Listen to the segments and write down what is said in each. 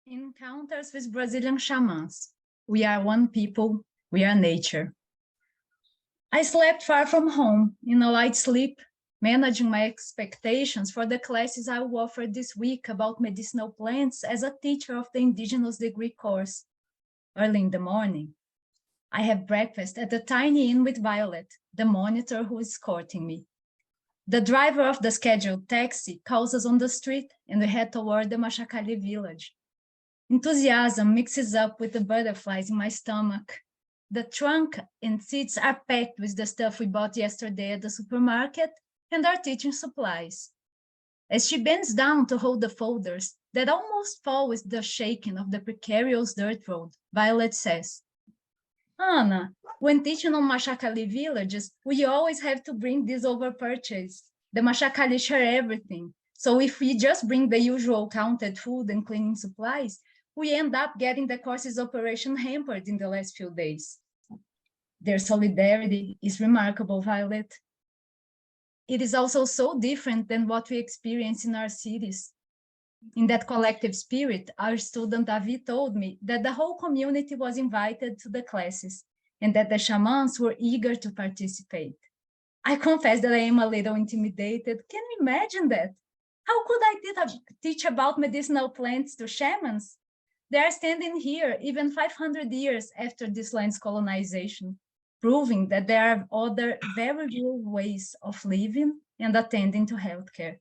Encounters with Brazilian shamans. We are one people, we are nature. I slept far from home, in a light sleep, managing my expectations for the classes I will offer this week about medicinal plants as a teacher of the indigenous degree course. Early in the morning, I have breakfast at the tiny inn with Violet, the monitor who is escorting me. The driver of the scheduled taxi calls us on the street and we head toward the Machacali village. Enthusiasm mixes up with the butterflies in my stomach. The trunk and seats are packed with the stuff we bought yesterday at the supermarket and our teaching supplies. As she bends down to hold the folders that almost fall with the shaking of the precarious dirt road, Violet says, Anna, when teaching on Machacali villages, we always have to bring this over purchase. The Machacali share everything. So if we just bring the usual counted food and cleaning supplies, we end up getting the course's operation hampered in the last few days. Their solidarity is remarkable, Violet. It is also so different than what we experience in our cities. In that collective spirit, our student David told me that the whole community was invited to the classes and that the shamans were eager to participate. I confess that I am a little intimidated. Can you imagine that? How could I teach about medicinal plants to shamans? They are standing here even 500 years after this land's colonization, proving that there are other very real ways of living and attending to healthcare.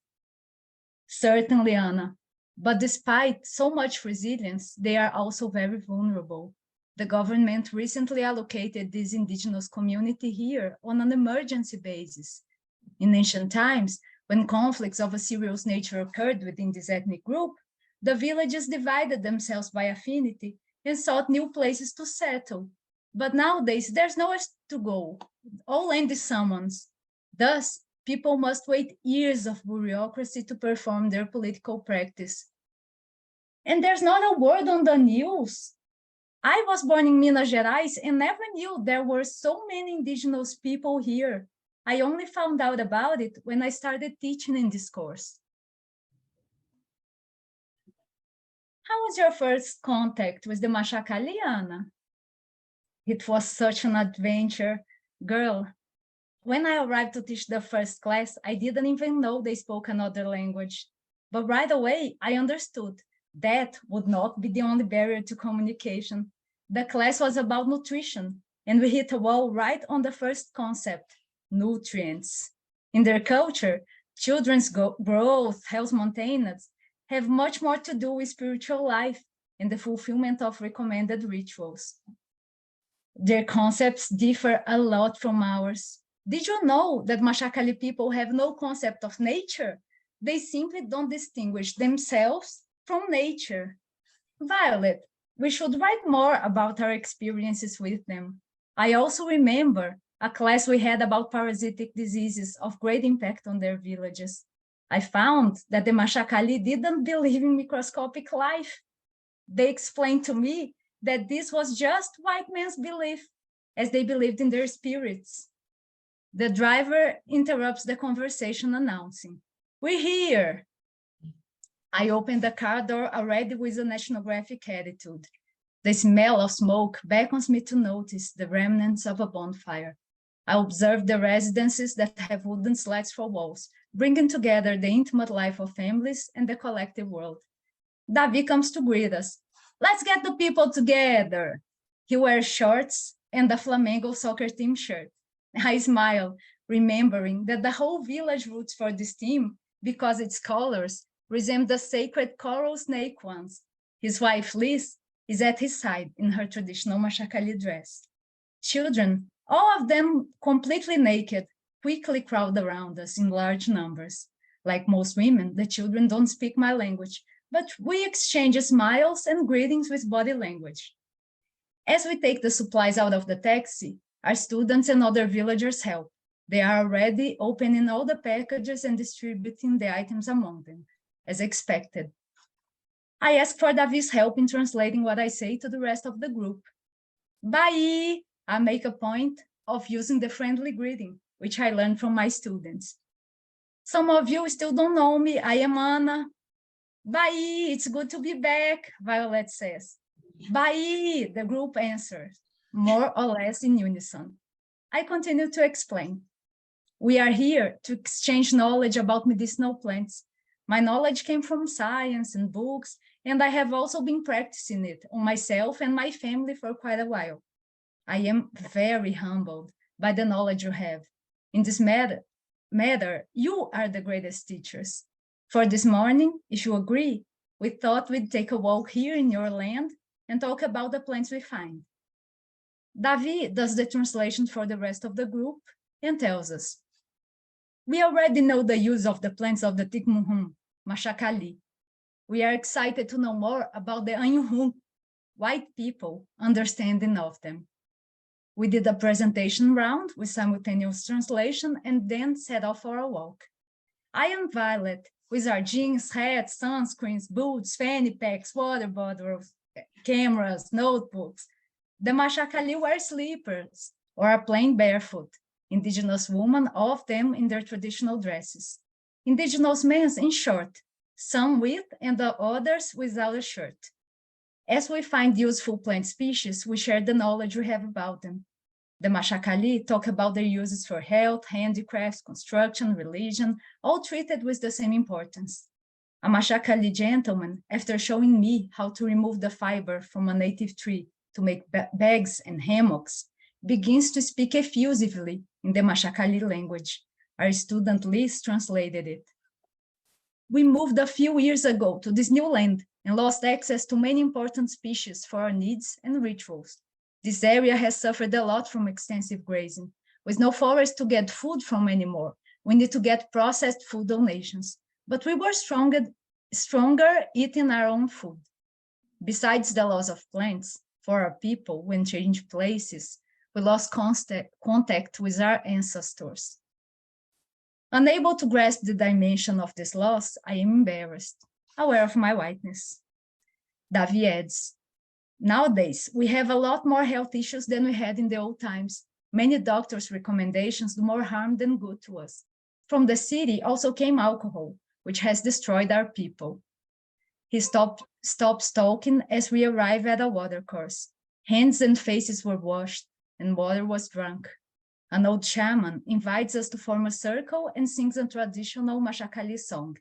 Certainly, Anna, but despite so much resilience, they are also very vulnerable. The government recently allocated this indigenous community here on an emergency basis. In ancient times, when conflicts of a serious nature occurred within this ethnic group, the villages divided themselves by affinity and sought new places to settle. But nowadays, there's nowhere to go. All land is someone's. Thus, people must wait years of bureaucracy to perform their political practice. And there's not a word on the news. I was born in Minas Gerais and never knew there were so many indigenous people here. I only found out about it when I started teaching in this course. How was your first contact with the Machacali, Anna? It was such an adventure. Girl, when I arrived to teach the first class, I didn't even know they spoke another language. But right away, I understood that would not be the only barrier to communication. The class was about nutrition, and we hit a wall right on the first concept, nutrients. In their culture, children's growth, health maintenance, have much more to do with spiritual life and the fulfillment of recommended rituals. Their concepts differ a lot from ours. Did you know that Machacali people have no concept of nature? They simply don't distinguish themselves from nature. Violet, we should write more about our experiences with them. I also remember a class we had about parasitic diseases of great impact on their villages. I found that the Machacali didn't believe in microscopic life. They explained to me that this was just white man's belief, as they believed in their spirits. The driver interrupts the conversation, announcing, "We're here." I opened the car door already with an ethnographic attitude. The smell of smoke beckons me to notice the remnants of a bonfire. I observe the residences that have wooden slats for walls, bringing together the intimate life of families and the collective world. David comes to greet us. "Let's get the people together." He wears shorts and a Flamengo soccer team shirt. I smile, remembering that the whole village roots for this team because its colors resemble the sacred coral snake ones. His wife, Liz, is at his side in her traditional Machacali dress. Children, all of them completely naked, quickly crowd around us in large numbers. Like most women, the children don't speak my language, but we exchange smiles and greetings with body language. As we take the supplies out of the taxi, our students and other villagers help. They are already opening all the packages and distributing the items among them, as expected. I ask for David's help in translating what I say to the rest of the group. Bye! I make a point of using the friendly greeting, which I learned from my students. Some of you still don't know me. I am Anna. Bye, it's good to be back, Violet says. Bye, the group answers, more or less in unison. I continue to explain. We are here to exchange knowledge about medicinal plants. My knowledge came from science and books, and I have also been practicing it on myself and my family for quite a while. I am very humbled by the knowledge you have. In this matter, you are the greatest teachers. For this morning, if you agree, we thought we'd take a walk here in your land and talk about the plants we find. Davi does the translation for the rest of the group and tells us, we already know the use of the plants of the Tikmuhum, Mashakali. We are excited to know more about the Anyuhum, white people understanding of them. We did a presentation round with simultaneous translation and then set off for a walk. I am Violet, with our jeans, hats, sunscreens, boots, fanny packs, water bottles, cameras, notebooks. The Mashakali wear slippers or are plain barefoot. Indigenous women, all of them in their traditional dresses. Indigenous men in short, some with and the others without a shirt. As we find useful plant species, we share the knowledge we have about them. The Mashakali talk about their uses for health, handicrafts, construction, religion, all treated with the same importance. A Mashakali gentleman, after showing me how to remove the fiber from a native tree to make bags and hammocks, begins to speak effusively in the Mashakali language. Our student Liz translated it. We moved a few years ago to this new land and lost access to many important species for our needs and rituals. This area has suffered a lot from extensive grazing. With no forest to get food from anymore, we need to get processed food donations. But we were stronger eating our own food. Besides the loss of plants, for our people, when change places, we lost contact with our ancestors. Unable to grasp the dimension of this loss, I am embarrassed, aware of my whiteness. Davi adds, nowadays, we have a lot more health issues than we had in the old times. Many doctors' recommendations do more harm than good to us. From the city also came alcohol, which has destroyed our people. He stops talking as we arrive at a watercourse. Hands and faces were washed, and water was drunk. An old shaman invites us to form a circle and sings a traditional Mashakali song.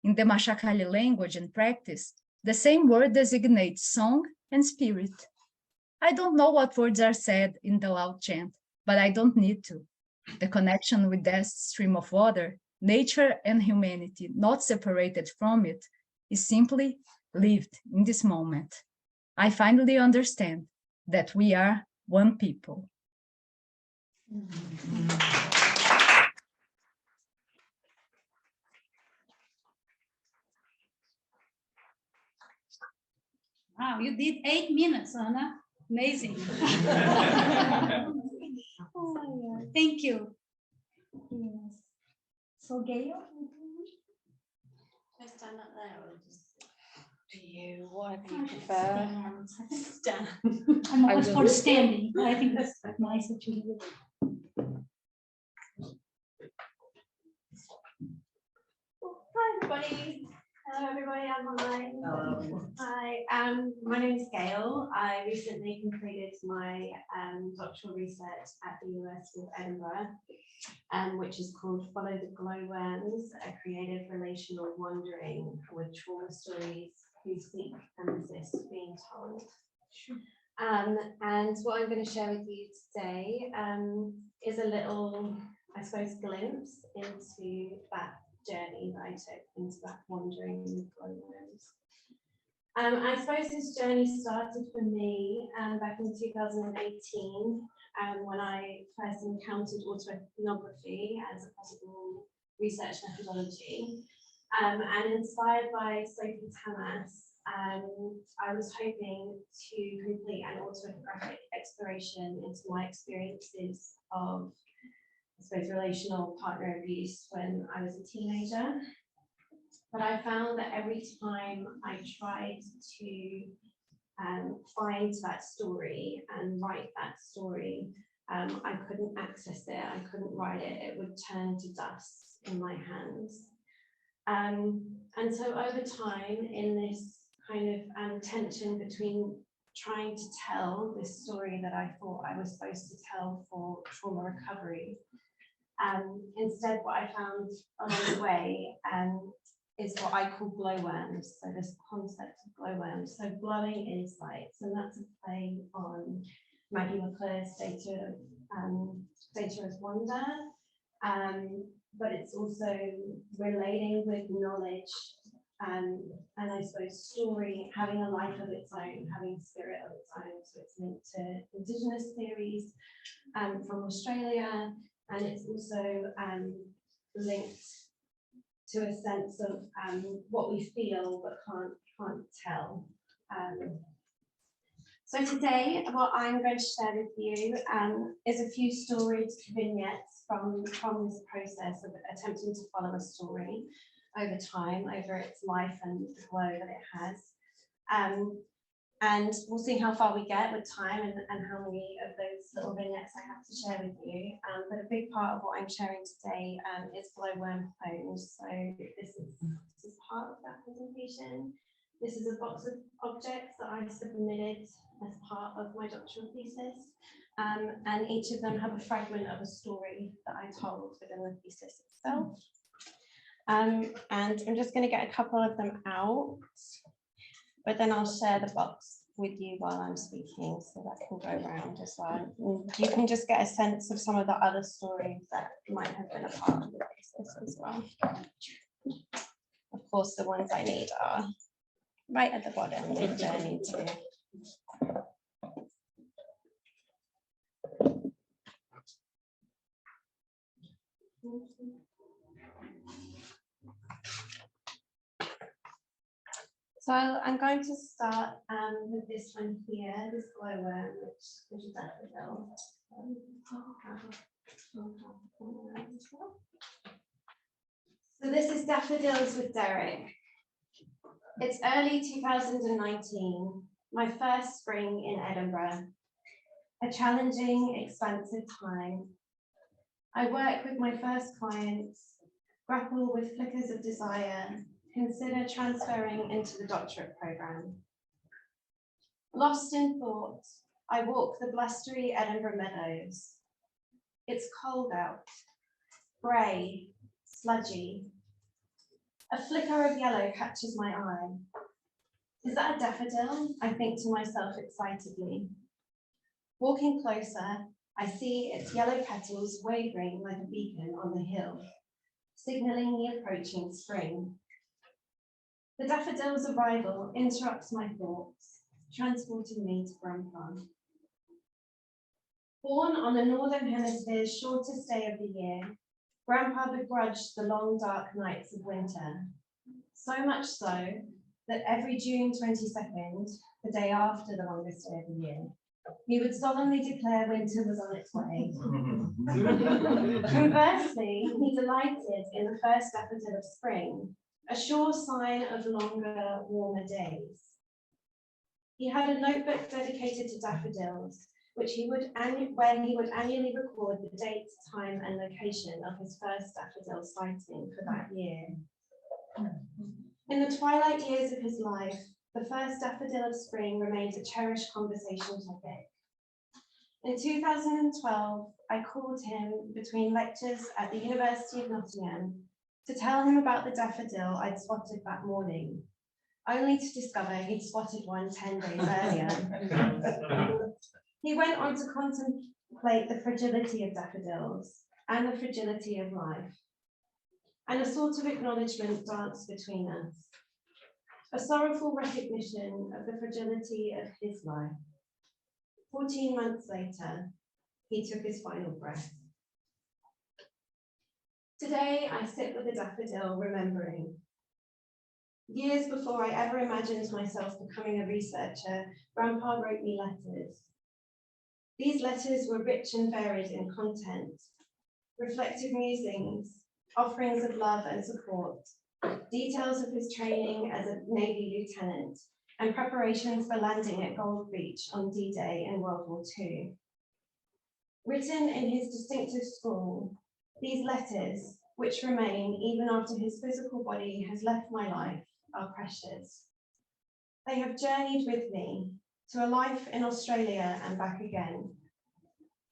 In the Mashakali language and practice, the same word designates song and spirit. I don't know what words are said in the loud chant, but I don't need to. The connection with that stream of water, nature and humanity, not separated from it, is simply lived in this moment. I finally understand that we are one people. Wow, you did 8 minutes, Anna. Amazing. Oh, yeah. Thank you. Yes. So, Gael? Can I stand up there or just do you, whatever you prefer? Stand. I'm always for standing. I think that's nice that you do. Hi everybody. Hello everybody, I'm online. Hi, my name is Gael. I recently completed my doctoral research at the University of Edinburgh, which is called Follow the Glowworms, a creative relational wandering with trauma stories who seek and resist being told. And what I'm going to share with you today is a little, I suppose, glimpse into that journey that I took, into that wandering with glowworms. I suppose this journey started for me back in 2018 when I first encountered AutoEthnography as a possible research methodology. And inspired by Sophie Tamas, I was hoping to complete an autoethnographic exploration into my experiences of, I suppose, relational partner abuse when I was a teenager. But I found that every time I tried to find that story and write that story, I couldn't access it, I couldn't write it, it would turn to dust in my hands. And And so over time, in this kind of tension between trying to tell this story that I thought I was supposed to tell for trauma recovery, instead what I found along the way is what I call glowworms. So this concept of glowworms. So glowing insights, and that's a play on Maggie McClure's data as wonder. But it's also relating with knowledge and I suppose story having a life of its own, having a spirit of its own. So it's linked to Indigenous theories from Australia, and it's also linked to a sense of what we feel but can't tell. So today, what I'm going to share with you is a few storied vignettes from this process of attempting to follow a story over time, over its life and the glow that it has. And we'll see how far we get with time and how many of those little vignettes I have to share with you. But a big part of what I'm sharing today is glowworm poems. So this is part of that presentation. This is a box of objects that I submitted as part of my doctoral thesis. And each of them have a fragment of a story that I told within the thesis itself. And I'm just going to get a couple of them out, but then I'll share the box with you while I'm speaking, so that can go around as well. And you can just get a sense of some of the other stories that might have been a part of the thesis as well. Of course, the ones I need are right at the bottom if I need to. So I'm going to start with this one here, this glowworm, which is daffodil. So this is Daffodils with Derek. It's early 2019, my first spring in Edinburgh. A challenging, expansive time. I work with my first clients, grapple with flickers of desire, consider transferring into the doctorate programme. Lost in thought, I walk the blustery Edinburgh meadows. It's cold out, grey, sludgy. A flicker of yellow catches my eye. Is that a daffodil? I think to myself excitedly. Walking closer, I see its yellow petals wavering like a beacon on the hill, signalling the approaching spring. The daffodil's arrival interrupts my thoughts, transporting me to Grandpa. Born on the Northern Hemisphere's shortest day of the year, Grandpa begrudged the long dark nights of winter, so much so that every June 22nd, the day after the longest day of the year, he would solemnly declare winter was on its way. Conversely, he delighted in the first daffodil of spring, a sure sign of longer, warmer days. He had a notebook dedicated to daffodils, where he would annually record the date, time, and location of his first daffodil sighting for that year. In the twilight years of his life, the first daffodil of spring remained a cherished conversation topic. In 2012, I called him between lectures at the University of Nottingham to tell him about the daffodil I'd spotted that morning, only to discover he'd spotted one 10 days earlier. He went on to contemplate the fragility of daffodils and the fragility of life, and a sort of acknowledgement danced between us, a sorrowful recognition of the fragility of his life. 14 months later, he took his final breath. Today, I sit with a daffodil, remembering. Years before I ever imagined myself becoming a researcher, Grandpa wrote me letters. These letters were rich and varied in content, reflective musings, offerings of love and support, details of his training as a Navy lieutenant, and preparations for landing at Gold Beach on D-Day in World War II. Written in his distinctive scrawl, these letters, which remain even after his physical body has left my life, are precious. They have journeyed with me to a life in Australia and back again.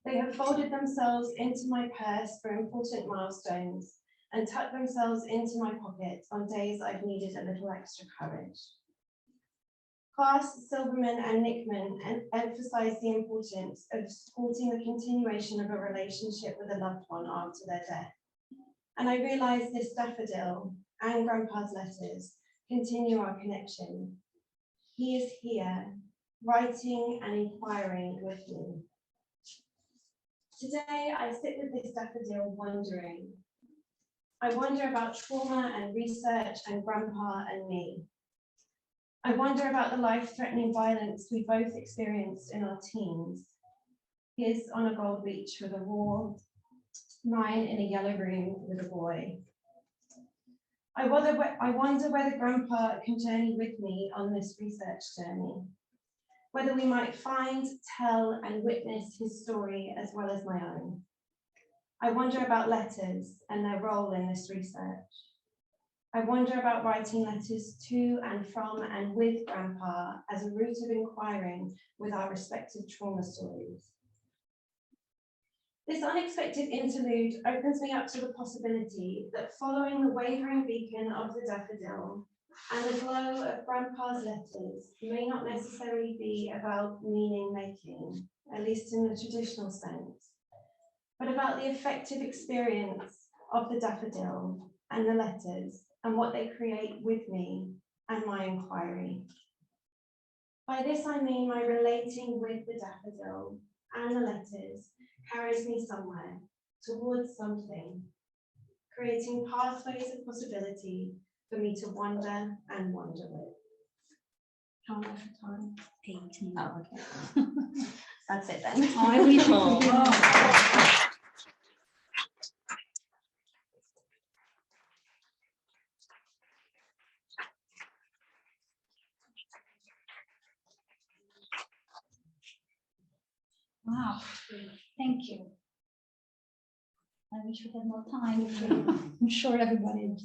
They have folded themselves into my purse for important milestones and tucked themselves into my pocket on days I've needed a little extra courage. Class, Silverman and Nickman emphasise the importance of supporting the continuation of a relationship with a loved one after their death. And I realise this daffodil and Grandpa's letters continue our connection. He is here, writing and inquiring with me. Today, I sit with this daffodil wondering. I wonder about trauma and research and Grandpa and me. I wonder about the life-threatening violence we both experienced in our teens. His on a gold beach with a war, mine in a yellow room with a boy. I wonder whether Grandpa can journey with me on this research journey, whether we might find, tell, and witness his story as well as my own. I wonder about letters and their role in this research. I wonder about writing letters to and from and with Grandpa as a route of inquiring with our respective trauma stories. This unexpected interlude opens me up to the possibility that following the wavering beacon of the daffodil and the glow of Grandpa's letters may not necessarily be about meaning making, at least in the traditional sense, but about the effective experience of the daffodil and the letters and what they create with me and my inquiry. By this I mean my relating with the daffodil and the letters carries me somewhere, towards something, creating pathways of possibility for me to wander and wander with. How much time? 8 minutes. Oh, okay. That's it then. I wish we could do more. Wow, thank you. I wish we had more time. I'm sure everybody will.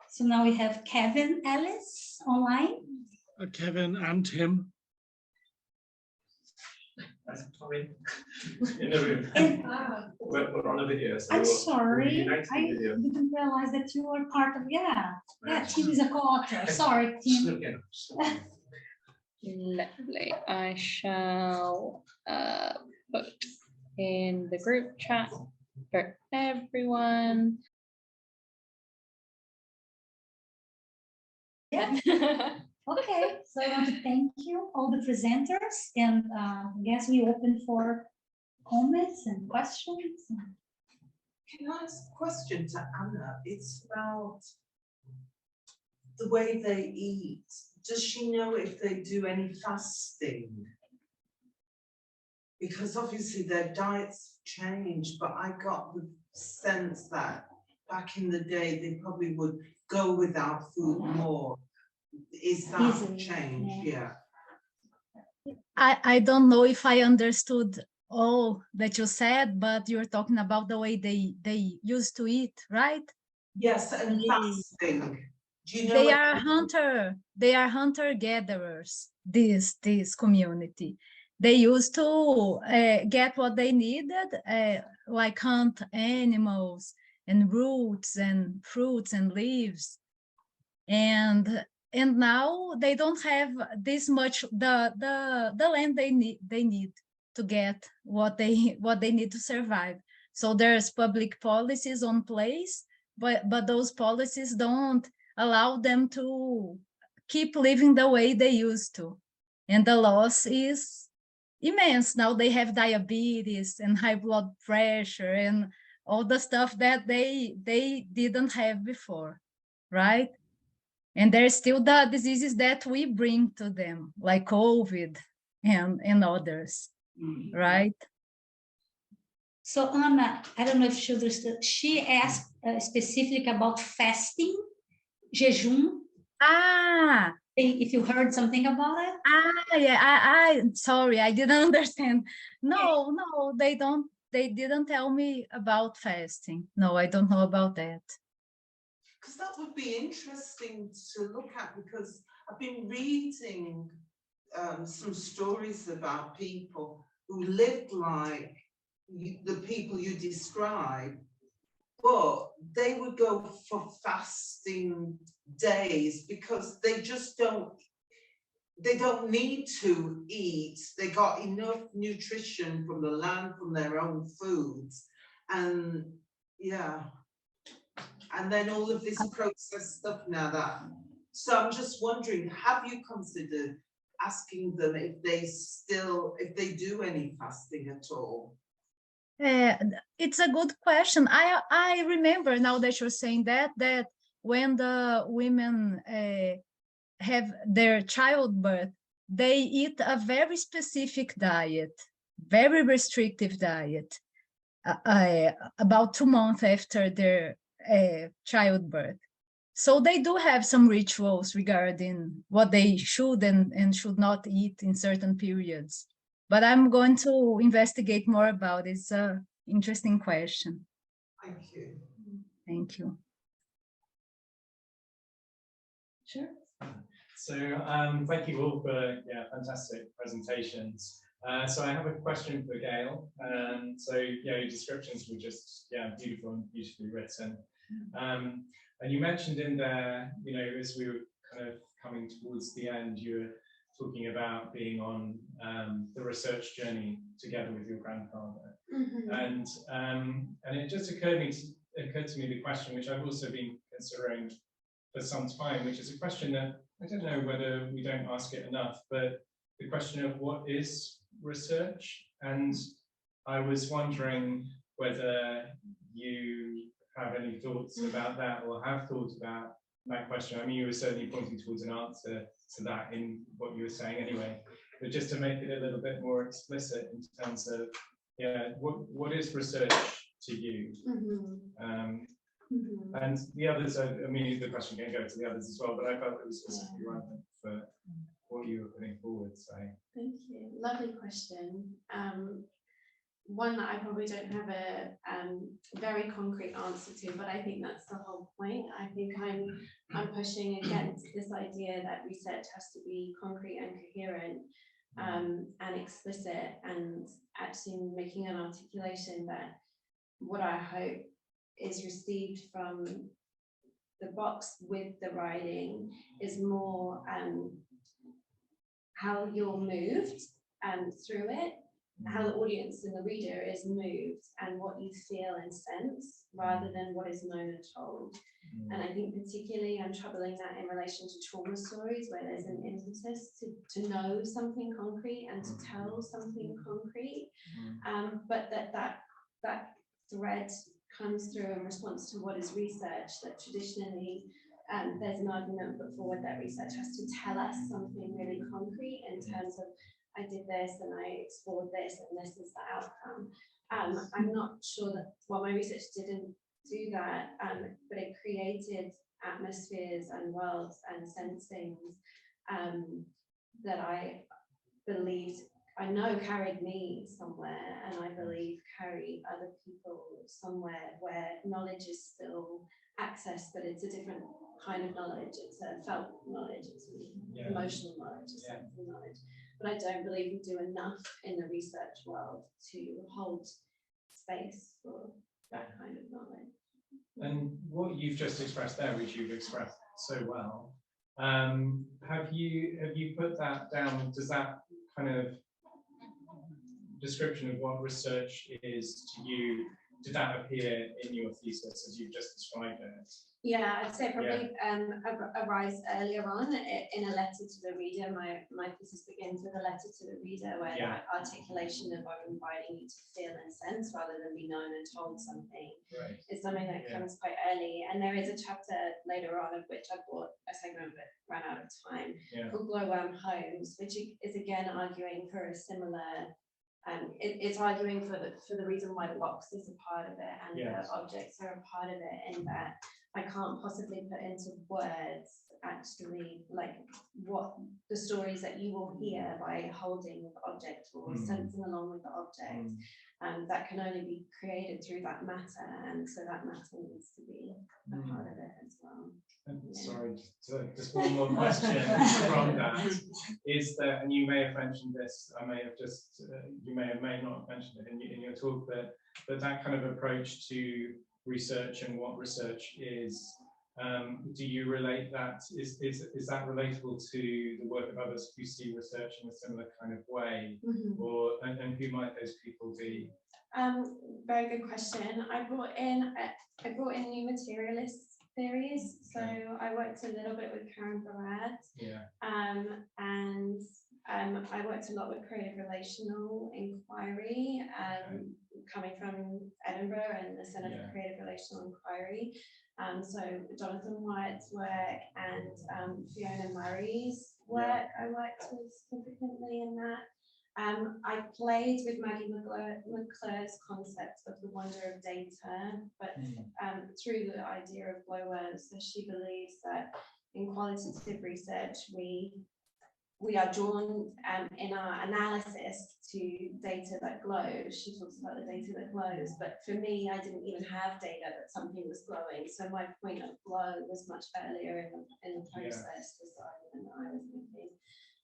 So now we have Kevin Ellis online. Kevin and Tim. Tommy, in the room. We're on a video. So I'm sorry, united I video. didn't realize that you were part of, yeah, Tim is a co-author. Sorry, Tim. Lovely. I shall put in the group chat for everyone. Yeah. Okay, so I want to thank you, all the presenters, and I guess we open for comments and questions. Can I ask a question to Anna? It's about the way they eat. Does she know if they do any fasting? Because obviously their diets change, but I got the sense that back in the day they probably would go without food more. Is that Easily, change? Yeah. I don't know if I understood all that you said, but you're talking about the way they used to eat, right? Yes, and fasting. Do you know They are hunter-gatherers, this community. They used to get what they needed, like hunt animals and roots and fruits and leaves. And now they don't have this much the land they need to get what they need to survive. So there's public policies on place, but those policies don't allow them to keep living the way they used to. And the loss is immense. Now they have diabetes and high blood pressure and all the stuff that they didn't have before, right? And there's still the diseases that we bring to them, like COVID and others, right? So Anna, I don't know if she understood. She asked specific about fasting, jejum. Ah, If you heard something about it. yeah. I sorry, I didn't understand. No, they don't they didn't tell me about fasting. No, I don't know about that. Because that would be interesting to look at, because I've been reading some stories about people who lived like the people you describe, but they would go for fasting days because they just don't need to eat. They got enough nutrition from the land, from their own foods, and yeah. And then all of this processed stuff now that. So I'm just wondering, have you considered asking them if they do any fasting at all? It's a good question. I remember now that you're saying that when the women have their childbirth, they eat a very specific diet, very restrictive diet, about 2 months after their childbirth. So they do have some rituals regarding what they should and should not eat in certain periods. But I'm going to investigate more about it. It's an interesting question. Thank you. Thank you. Sure. So thank you all for fantastic presentations. So I have a question for Gael. So your descriptions were just beautiful and beautifully written. And you mentioned in there, as we were kind of coming towards the end, you were talking about being on the research journey together with your grandfather. And it just occurred to me the question, which I've also been considering for some time, which is a question that I don't know whether we don't ask it enough, but the question of what is research? And I was wondering whether you have any thoughts about that or have thought about that question. I mean, you were certainly pointing towards an answer to that in what you were saying anyway, but just to make it a little bit more explicit in terms of, what is research to you? And the others, I mean, the question can go to the others as well, but I felt it was specifically relevant for what you were putting forward. So thank you. Lovely question. One that I probably don't have a very concrete answer to, but I think that's the whole point. I think I'm pushing against this idea that research has to be concrete and coherent and explicit, and actually making an articulation that what I hope is received from the box with the writing is more how you're moved through it, how the audience and the reader is moved, and what you feel and sense rather than what is known and told. And I think particularly I'm troubling that in relation to trauma stories, where there's an impetus to know something concrete and to tell something concrete, but that thread comes through in response to what is research, that traditionally there's an argument put forward that research has to tell us something really concrete in terms of, I did this and I explored this and this is the outcome. I'm not sure that, well, my research didn't do that, but it created atmospheres and worlds and sensings that I believed, I know carried me somewhere, and I believe carry other people somewhere where knowledge is still accessed, but it's a different kind of knowledge. It's a felt knowledge, it's emotional knowledge, it's sensory knowledge. But I don't believe we do enough in the research world to hold space for that kind of knowledge. And what you've just expressed there, which you've expressed so well, have you put that down? Does that kind of description of what research is to you, did that appear in your thesis as you've just described it? Yeah, I'd say probably arise earlier on in a letter to the reader. My thesis begins with a letter to the reader, where that articulation of I'm inviting you to feel and sense rather than be known and told something is something that comes quite early. And there is a chapter later on of which I bought a segment but ran out of time called Glowworm Homes, which is again arguing for a similar. It's arguing for the reason why the box is a part of it and the objects are a part of it, in that I can't possibly put into words actually like what the stories that you will hear by holding the object or sensing along with the object. That can only be created through that matter, and so that matter needs to be a part of it as well. Sorry, just one more question from that is that, and you may have mentioned this, I may have just, you may not have mentioned it in your talk, but that kind of approach to research and what research is, do you relate that, is that relatable to the work of others who see research in a similar kind of way, or and who might those people be? Very good question. I brought in new materialist theories. So I worked a little bit with Karen Barad, and I worked a lot with creative relational inquiry, coming from Edinburgh and the Centre for Creative Relational Inquiry. So Jonathan Wyatt's work and Fiona Murray's work, I worked with significantly in that. I played with Maggie McClure's concept of the wonder of data, but through the idea of glowworms. So she believes that in qualitative research, we are drawn in our analysis to data that glows. She talks about the data that glows, but for me, I didn't even have data that something was glowing. So my point of glow was much earlier in the process than I was thinking.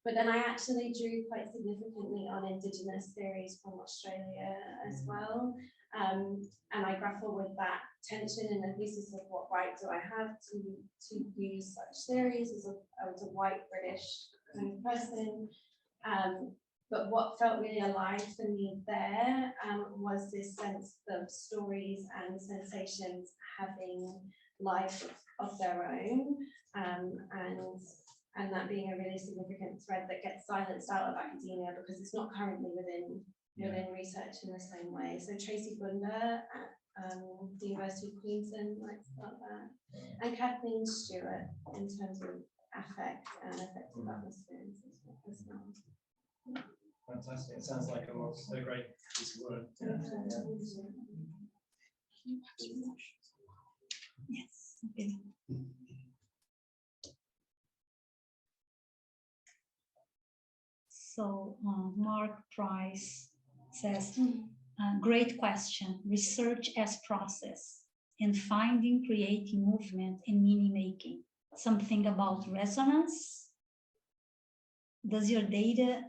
But then I actually drew quite significantly on Indigenous theories from Australia as well. And I grapple with that tension in the thesis of what right do I have to use such theories as a white British kind of person. But what felt really alive for me there was this sense of stories and sensations having life of their own, and that being a really significant thread that gets silenced out of academia because it's not currently within research in the same way. So Tracy Bunder at the University of Queensland writes about that, and Kathleen Stewart in terms of affect and affective atmospheres as well. Fantastic. It sounds like a great piece of work. Yes. Okay. So Mark Price says, great question. Research as process in finding, creating movement and meaning making. Something about resonance. Does your data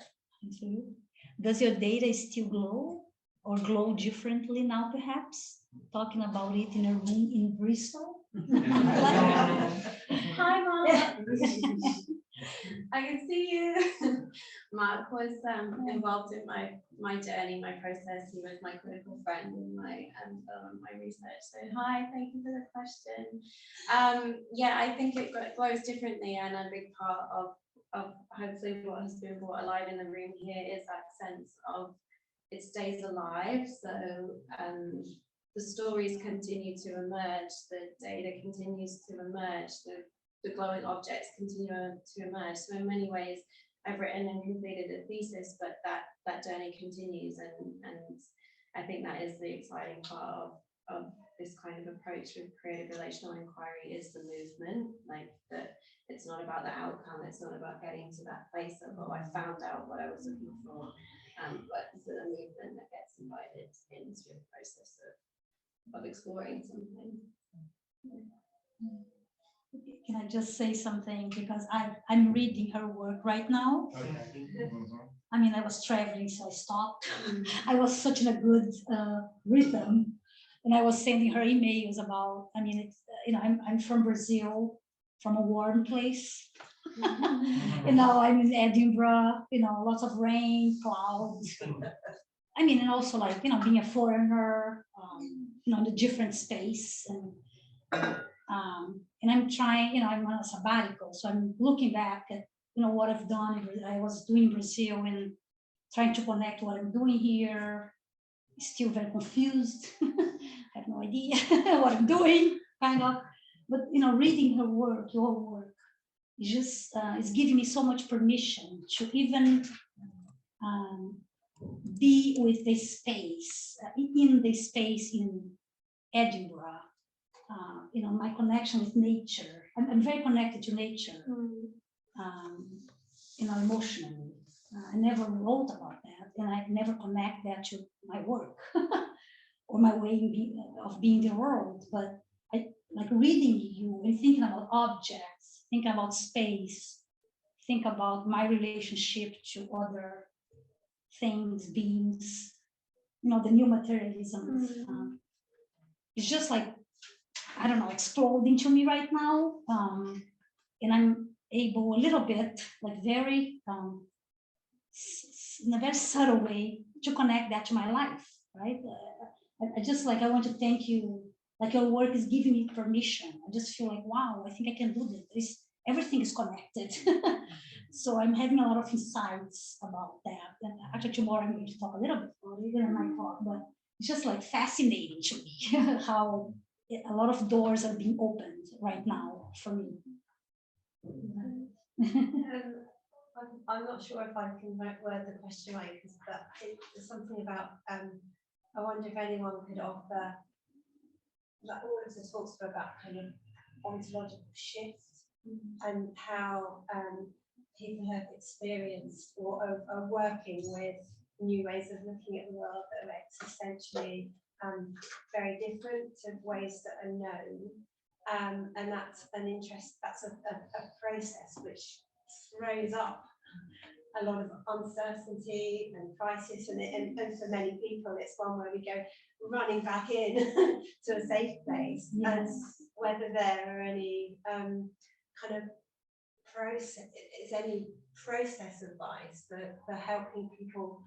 still glow or glow differently now, perhaps? Talking about it in a room in Bristol. Hi, Mark. I can see you. Mark was involved in my journey, my process. He was my critical friend in my research. So hi, thank you for the question. Yeah, I think it glows differently, and a big part of hopefully what has been brought alive in the room here is that sense of it stays alive. So the stories continue to emerge, the data continues to emerge, the glowing objects continue to emerge. So in many ways, I've written and completed a thesis, but that journey continues, and I think that is the exciting part of this kind of approach with creative relational inquiry is the movement, like that it's not about the outcome, it's not about getting to that place of, oh, I found out what I was looking for, but it's the movement that gets invited into the process of exploring something. Can I just say something, because I'm reading her work right now. Okay. I mean, I was traveling, so I stopped. I was such in a good rhythm, and I was sending her emails about. I mean, it's I'm from Brazil, from a warm place. I'm in Edinburgh. Lots of rain, clouds. I mean, and also like being a foreigner, in a different space, and I'm trying, I'm on a sabbatical, so I'm looking back at, what I've done. I was doing Brazil and trying to connect what I'm doing here. Still very confused. I have no idea what I'm doing, kind of. But, reading her work, your work, just is giving me so much permission to even be with this space, in this space in Edinburgh. you know, my connection with nature. I'm very connected to nature, you know, emotionally. I never wrote about that, and I never connect that to my work or my way of being in the world. But I like reading you and thinking about objects, thinking about space, think about my relationship to other things, beings, you know, the new materialism. It's just like, I don't know, exploding to me right now. And I'm able a little bit, like very, in a very subtle way, to connect that to my life, right? I just like, I want to thank you, like your work is giving me permission. I just feel like, wow, I think I can do this. Everything is connected. So I'm having a lot of insights about that. And actually tomorrow I'm going to talk a little bit more, even in my talk, but it's just like fascinating to me how a lot of doors are being opened right now for me. I'm not sure if I can word the question right, but it's something about, I wonder if anyone could offer, like all of the talks were about kind of ontological shifts and how people have experienced or are working with new ways of looking at the world that are existentially very different to ways that are known. And that's an interest, that's a process which throws up a lot of uncertainty and crisis, and for many people it's one where we go running back in to a safe place. Yes. And whether there are any kind of process, is any process advice for helping people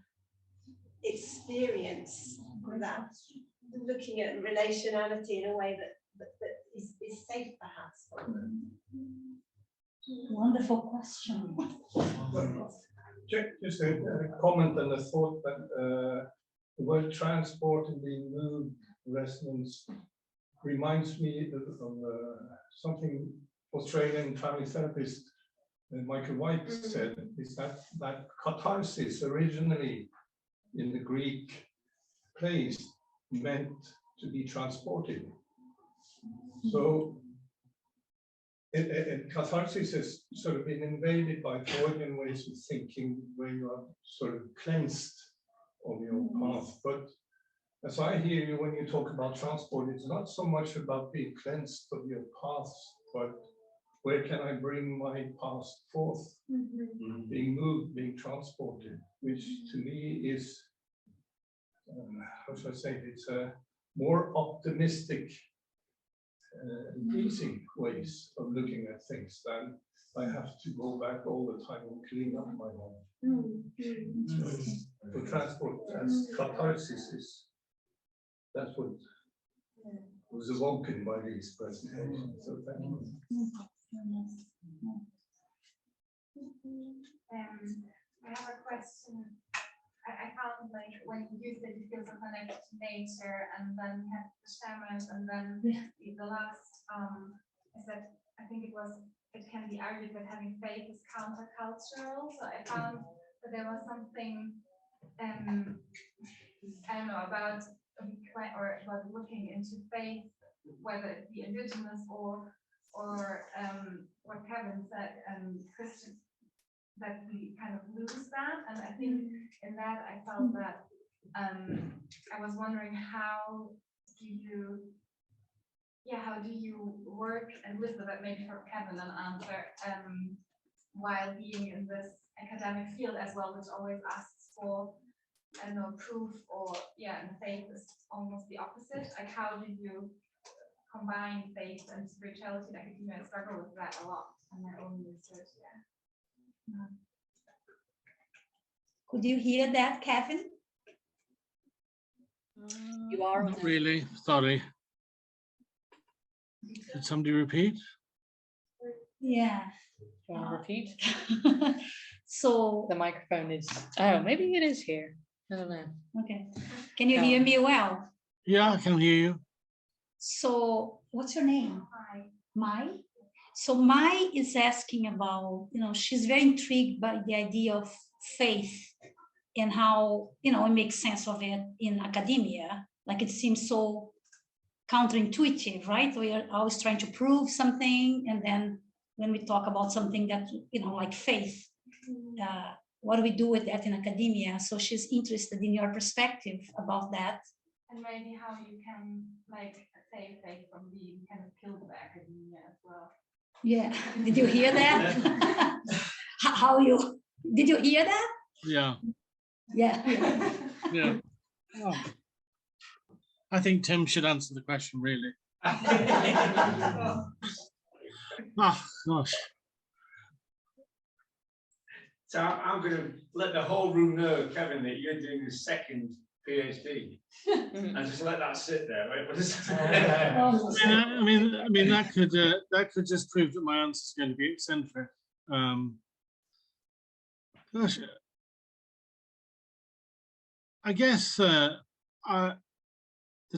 experience that, looking at relationality in a way that is safe perhaps for them. Wonderful question. Just a comment and a thought that the word transport and being moved resonance reminds me of something Australian family therapist Michael White said, is that catharsis originally in the Greek place meant to be transported. So catharsis has sort of been invaded by Freudian ways of thinking where you are sort of cleansed of your path. But as I hear you when you talk about transport, it's not so much about being cleansed of your path, but where can I bring my past forth, being moved, being transported, which to me is, how should I say, it's a more optimistic, easy ways of looking at things than I have to go back all the time and clean up my life. So for transport as catharsis is, that's what was awoken by these presentations. So thank you. I have a question. I found like when you said you feel so connected to nature, and then you have the shamans, and then the last is that I think it can be argued that having faith is countercultural. So I found that there was something I don't know about looking into faith, whether it be indigenous or what Kevin said, Christian, that we kind of lose that. And I think in that I felt that I was wondering how do you work, and with that maybe for Kevin an answer, while being in this academic field as well, which always asks for, I don't know, proof, or and faith is almost the opposite. Like how do you combine faith and spirituality in academia? I struggle with that a lot in my own research. Could you hear that, Kevin? You are not really, sorry. Did somebody repeat? Yeah. Do you want to repeat? So The microphone is, oh, maybe it is here. I don't know. okay. Can you hear me well? Yeah, I can hear you. So what's your name? Mai. So Mai is asking about, she's very intrigued by the idea of faith and how, it makes sense of it in academia. Like it seems so counterintuitive, right? We are always trying to prove something, and then when we talk about something that, you know, like faith, what do we do with that in academia? So she's interested in your perspective about that. And maybe how you can like save faith from being kind of killed by academia as well. Yeah, did you hear that? How you, did you hear that? Yeah. Yeah. Yeah. Oh. I think Tim should answer the question, really. Oh, gosh. So I'm going to let the whole room know, Kevin, that you're doing a second PhD, and just let that sit there. Right? I mean, that could just prove that my answer is going to be eccentric. Gosh, I guess the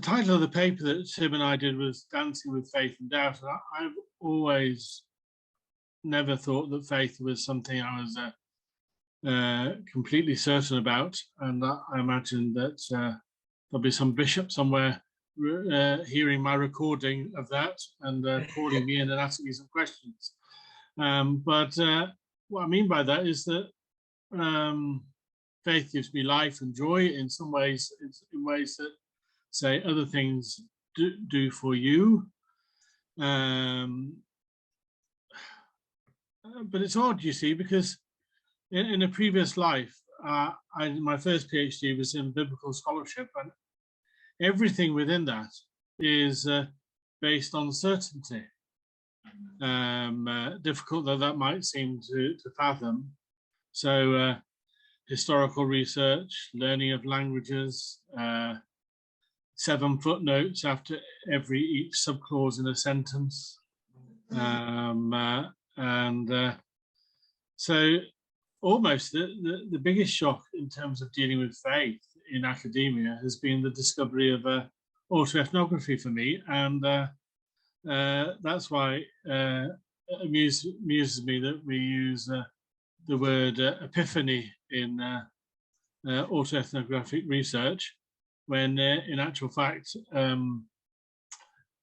title of the paper that Tim and I did was "Dancing with Faith and Doubt." I've always never thought that faith was something I was completely certain about, and I imagine that there'll be some bishop somewhere hearing my recording of that and calling me in and asking me some questions. But what I mean by that is that faith gives me life and joy in some ways, in ways that, say, other things do for you. But it's odd, you see, because in a previous life, my first PhD was in biblical scholarship, and everything within that is based on certainty. Difficult though that might seem to fathom. So historical research, learning of languages, 7 footnotes after each subclause in a sentence. So almost the biggest shock in terms of dealing with faith in academia has been the discovery of AutoEthnography for me, and that's why it amuses me that we use the word epiphany in autoethnographic research, when in actual fact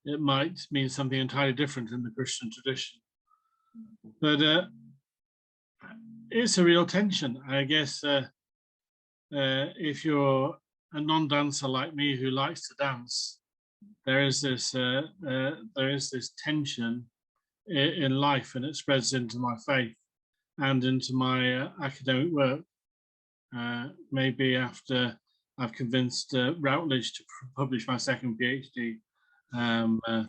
it might mean something entirely different in the Christian tradition. But it's a real tension, I guess. If you're a non-dancer like me who likes to dance, there is this tension in life, and it spreads into my faith and into my academic work. Maybe after I've convinced Routledge to publish my second PhD,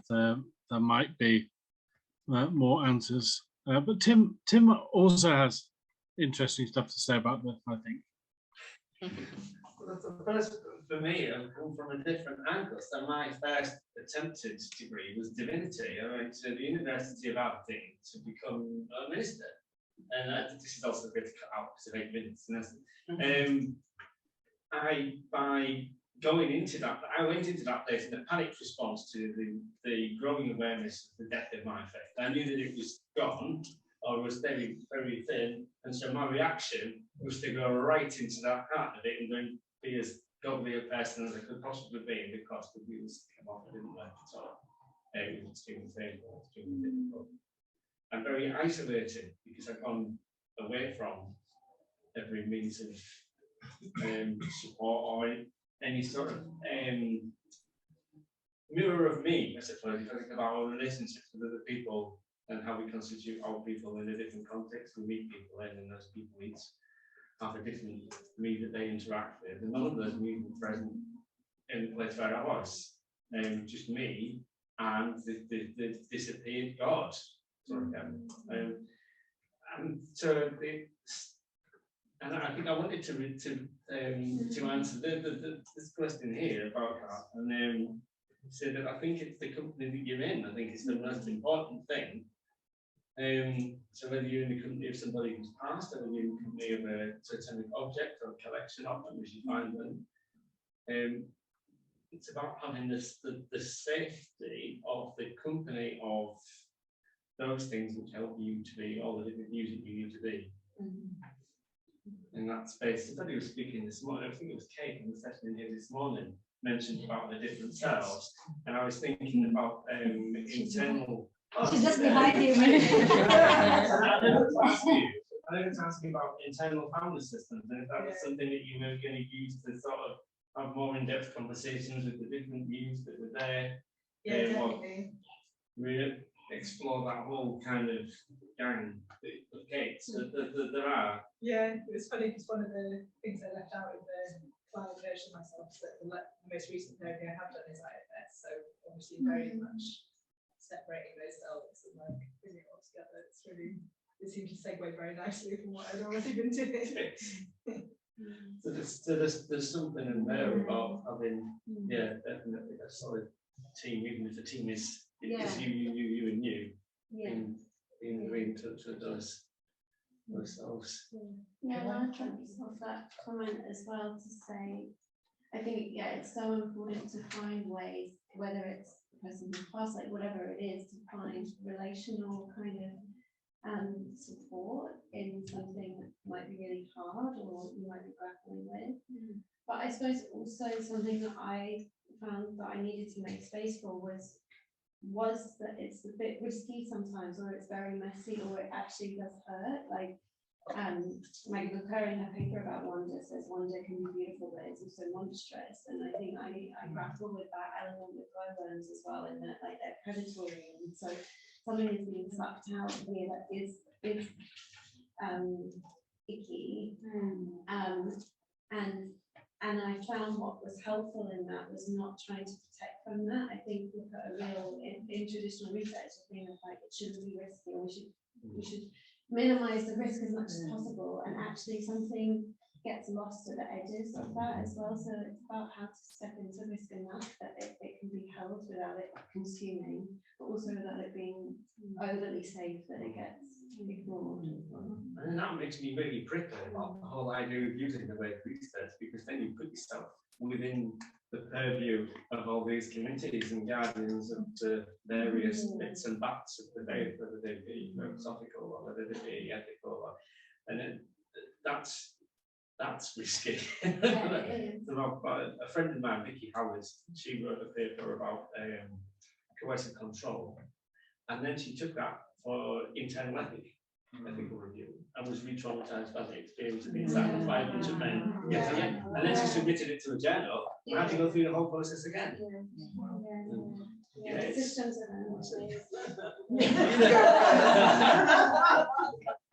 there might be more answers. But Tim also has interesting stuff to say about this, I think. Well, the first, for me, I've come from a different angle. So my first attempted degree was divinity. I went to the University of Aberdeen to become a minister. And this is also going to cut out because of 8 minutes. By going into that, I went into that place in a panicked response to the growing awareness of the death of my faith. I knew that it was gone, or was very, very thin, and so my reaction was to go right into that part of it and then be as godly a person as I could possibly be, because the wheels came off, I didn't work at all. It was extremely painful, extremely difficult. I'm very isolated because I've gone away from every means of support or any sort of mirror of me, I suppose, if I think about our relationships with other people and how we constitute our people in a different context. We meet people in, and those people each have a different me that they interact with, and none of those me were present in the place where I was. Just me and the disappeared God. Sorry, and so and I think I wanted to answer this question here about that, and say that I think it's the company that you're in. I think it's the most important thing. So whether you're in the company of somebody who's passed, or whether you're in the company of a totemic object or a collection of them as you find them, it's about having the safety of the company of those things which help you to be all the different views that you need to be. In that space, somebody was speaking this morning, I think it was Kate in the session in here this morning, mentioned about the different selves, and I was thinking about internal. She's just behind you. I was asking about internal family systems, and if that was something that you were going to use to sort of have more in-depth conversations with the different views that were there. Yeah, definitely. We explore that whole kind of gang of gates that there are. Yeah, it was funny because one of the things I left out in the client version myself is that the most recent therapy I have done is IFS, so obviously very much separating those cells and like bringing it all together. It's really, it seemed to segue very nicely from what I'd already been doing. So there's something in there about having, yeah, definitely a solid team, even if the team is you and you, in being in touch with themselves. Yeah, I want to try off that comment as well to say, I think, yeah, it's so important to find ways, whether it's the person who passed, like whatever it is, to find relational kind of support in something that might be really hard or you might be grappling with. But I suppose also something that I found that I needed to make space for was that it's a bit risky sometimes, or it's very messy, or it actually does hurt. Like Maggie Vicar in her paper about wonder says wonder can be beautiful, but it's also monstrous. And I think I grapple with that element with glowworms as well, in that like they're predatory, and so something is being sucked out of here that is icky. And I found what was helpful in that was not trying to protect from that. I think look at a real in traditional research, a thing of like it shouldn't be risky, or we should minimize the risk as much as possible, and actually something gets lost at the edges of that as well. So it's about how to step into risk enough that it can be held without it consuming, but also without it being overly safe that it gets ignored. And that makes me really prickly about the whole idea of using the word research, because then you put yourself within the purview of all these committees and guardians of the various bits and bats of the faith, whether they be philosophical or whether they be ethical, and that's risky. A friend of mine, Vicky Howard, she wrote a paper about coercive control, and then she took that for internal ethical review, and was re-traumatized by the experience of being sat with by a bunch of men. And then she submitted it to a journal and had to go through the whole process again.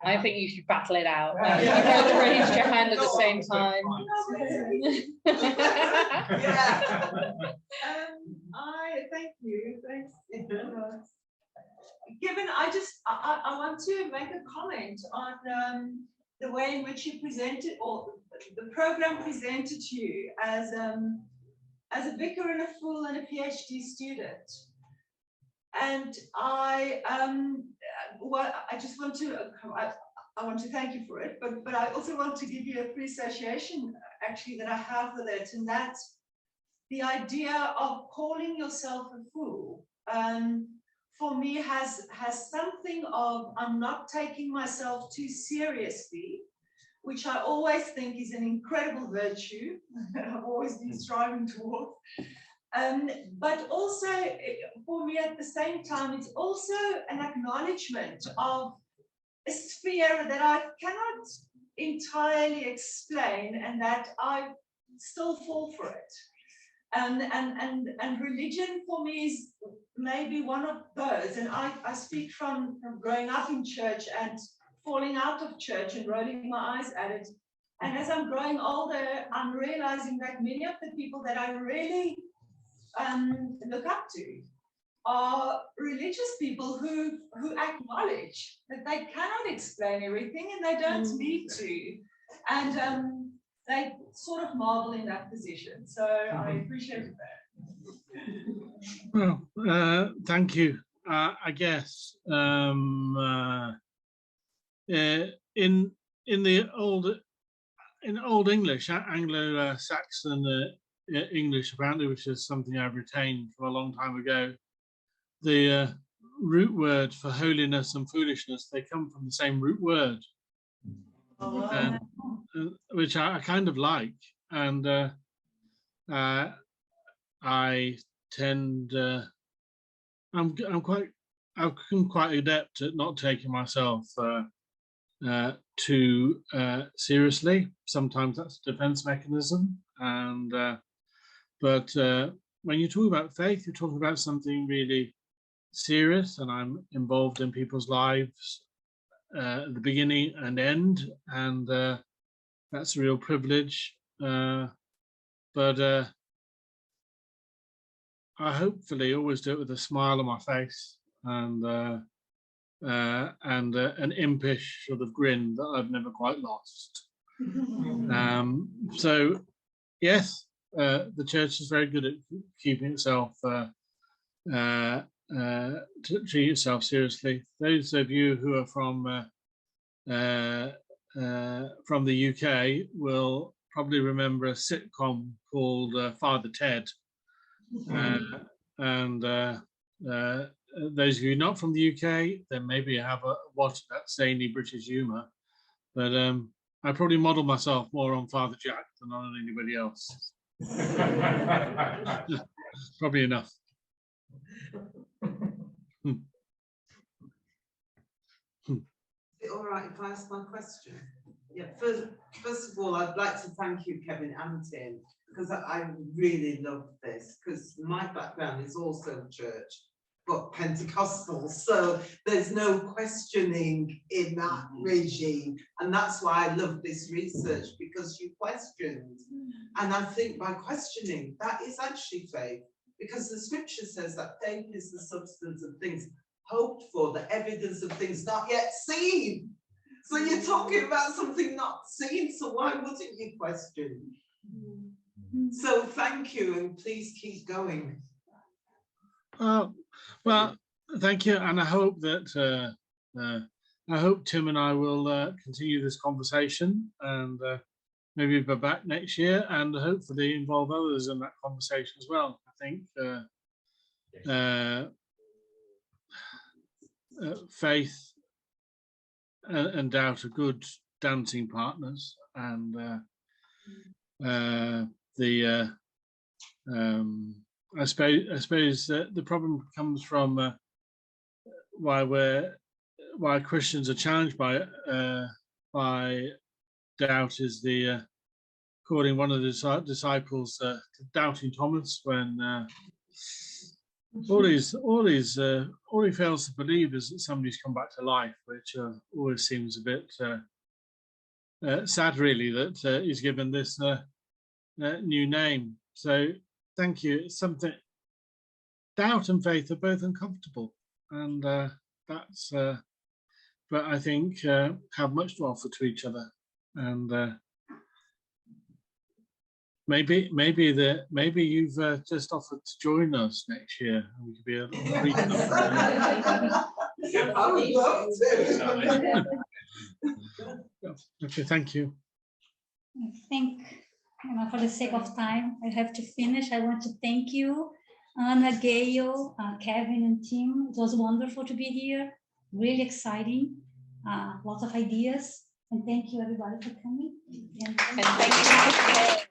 I think you should battle it out. You both raised your hand at the same time. I thank you. Thanks. Given, I want to make a comment on the way in which you presented, or the program presented you as a vicar and a fool and a PhD student. And I just want to I want to thank you for it, but I also want to give you a appreciation actually that I have with it, and that's the idea of calling yourself a fool. For me has something of, I'm not taking myself too seriously, which I always think is an incredible virtue that I've always been striving towards. But also for me at the same time, it's also an acknowledgement of a sphere that I cannot entirely explain, and that I still fall for it. And religion for me is maybe one of those, and I speak from growing up in church and falling out of church and rolling my eyes at it. And as I'm growing older, I'm realizing that many of the people that I really look up to are religious people who acknowledge that they cannot explain everything, and they don't need to. And they sort of marvel in that position. So I appreciate that. Well, thank you. I guess in Old English, Anglo-Saxon English, apparently, which is something I've retained from a long time ago, the root word for holiness and foolishness, they come from the same root word. Which I kind of like, and I tend, I'm quite adept at not taking myself too seriously. Sometimes that's a defense mechanism, and but when you talk about faith, you're talking about something really serious, and I'm involved in people's lives at the beginning and end, and that's a real privilege. But I hopefully always do it with a smile on my face and an impish sort of grin that I've never quite lost. So yes, the church is very good at keeping itself to treat itself seriously. Those of you who are from the UK will probably remember a sitcom called Father Ted, and those of you not from the UK, then maybe you have watched that zany British humour, but I probably model myself more on Father Jack than on anybody else. Probably enough. Is it all right if I ask my question? Yeah, first of all, I'd like to thank you, Kevin and Tim, because I really love this, because my background is also church, but Pentecostal, so there's no questioning in that regime, and that's why I love this research, because you questioned, and I think by questioning, that is actually faith, because the scripture says that faith is the substance of things hoped for, the evidence of things not yet seen. So you're talking about something not seen, so why wouldn't you question? So thank you, and please keep going. Well, thank you, and I hope that I hope Tim and I will continue this conversation, and maybe be back next year, and hopefully involve others in that conversation as well. I think faith and doubt are good dancing partners, and I suppose the problem comes from why Christians are challenged by doubt is according one of the disciples to doubting Thomas, when all he fails to believe is that somebody's come back to life, which always seems a bit sad, really, that he's given this new name. So thank you. It's something, doubt and faith are both uncomfortable, and that's but I think have much to offer to each other, and maybe you've just offered to join us next year, and we could be a I would love to. Okay, thank you. I think, for the sake of time, I have to finish. I want to thank you, Anna, Gael, Kevin, and Tim. It was wonderful to be here. Really exciting. Lots of ideas. And thank you, everybody, for coming. And thank you.